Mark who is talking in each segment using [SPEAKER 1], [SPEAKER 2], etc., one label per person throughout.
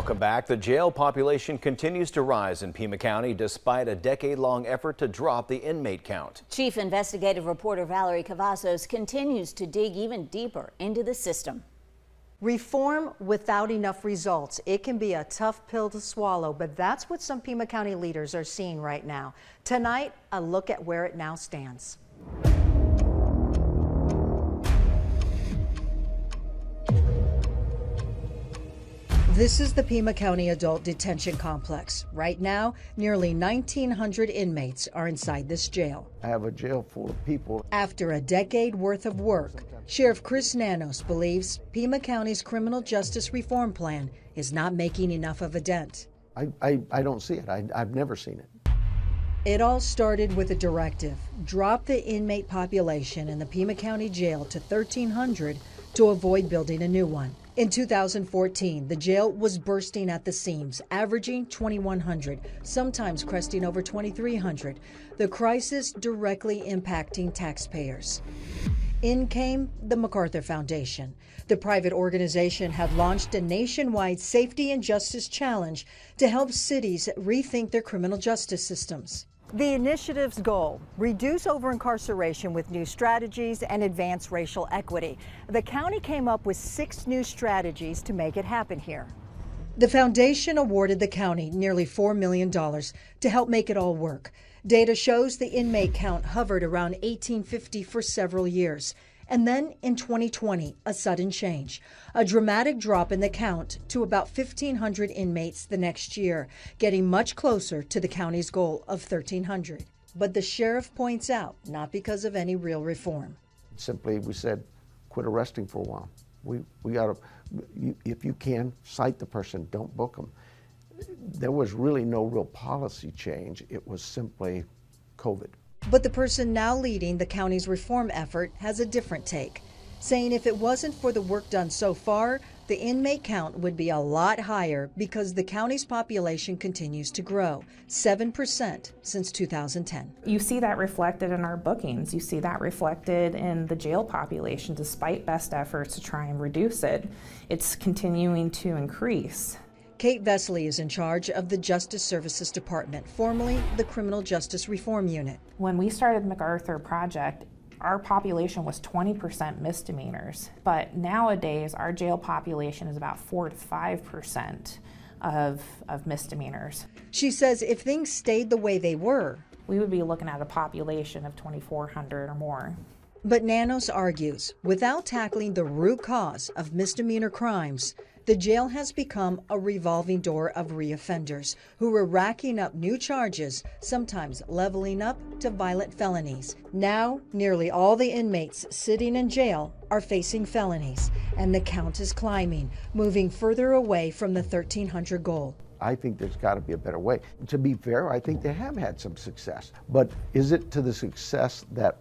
[SPEAKER 1] Welcome back. The jail population continues to rise in Pima County despite a decade-long effort to drop the inmate count.
[SPEAKER 2] Chief investigative reporter Valerie Cavazos continues to dig even deeper into the system.
[SPEAKER 3] Reform without enough results. It can be a tough pill to swallow, but that's what some Pima County leaders are seeing right now. Tonight, a look at where it now stands. This is the Pima County Adult Detention Complex. Right now, nearly 1,900 inmates are inside this jail.
[SPEAKER 4] I have a jail full of people.
[SPEAKER 3] After a decade worth of work, Sheriff Chris Nanos believes Pima County's criminal justice reform plan is not making enough of a dent.
[SPEAKER 4] I don't see it. I've never seen it.
[SPEAKER 3] It all started with a directive: drop the inmate population in the Pima County Jail to 1,300 to avoid building a new one. In 2014, the jail was bursting at the seams, averaging 2,100, sometimes cresting over 2,300. The crisis directly impacting taxpayers. In came the MacArthur Foundation. The private organization had launched a nationwide safety and justice challenge to help cities rethink their criminal justice systems. The initiative's goal: reduce over-incarceration with new strategies and advance racial equity. The county came up with 6 new strategies to make it happen here. The foundation awarded the county nearly $4 million to help make it all work. Data shows the inmate count hovered around 1,850 for several years. And then in 2020, a sudden change. A dramatic drop in the count to about 1,500 inmates the next year, getting much closer to the county's goal of 1,300. But the sheriff points out, not because of any real reform.
[SPEAKER 4] Simply, we said, quit arresting for a while. We got to, if you can, cite the person, don't book them. There was really no real policy change. It was simply COVID.
[SPEAKER 3] But the person now leading the county's reform effort has a different take, saying if it wasn't for the work done so far, the inmate count would be a lot higher because the county's population continues to grow, 7% since 2010.
[SPEAKER 5] You see that reflected in our bookings. You see that reflected in the jail population. Despite best efforts to try and reduce it, it's continuing to increase.
[SPEAKER 3] Kate Vesley is in charge of the Justice Services Department, formerly the Criminal Justice Reform Unit.
[SPEAKER 5] When we started the MacArthur project, our population was 20% misdemeanors, but nowadays our jail population is about 4 to 5% of misdemeanors.
[SPEAKER 3] She says if things stayed the way they were,
[SPEAKER 5] we would be looking at a population of 2,400 or more.
[SPEAKER 3] But Nanos argues, without tackling the root cause of misdemeanor crimes, the jail has become a revolving door of reoffenders who are racking up new charges, sometimes leveling up to violent felonies. Now, nearly all the inmates sitting in jail are facing felonies, and the count is climbing, moving further away from the 1,300 goal.
[SPEAKER 4] I think there's got to be a better way. To be fair, I think they have had some success, but is it to the success that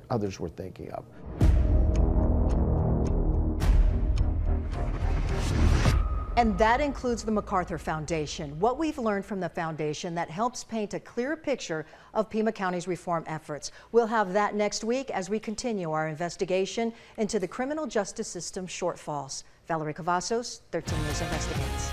[SPEAKER 4] others were thinking of?
[SPEAKER 3] And that includes the MacArthur Foundation. What we've learned from the foundation that helps paint a clearer picture of Pima County's reform efforts. We'll have that next week as we continue our investigation into the criminal justice system shortfalls. Valerie Cavazos, 13 News Investigates.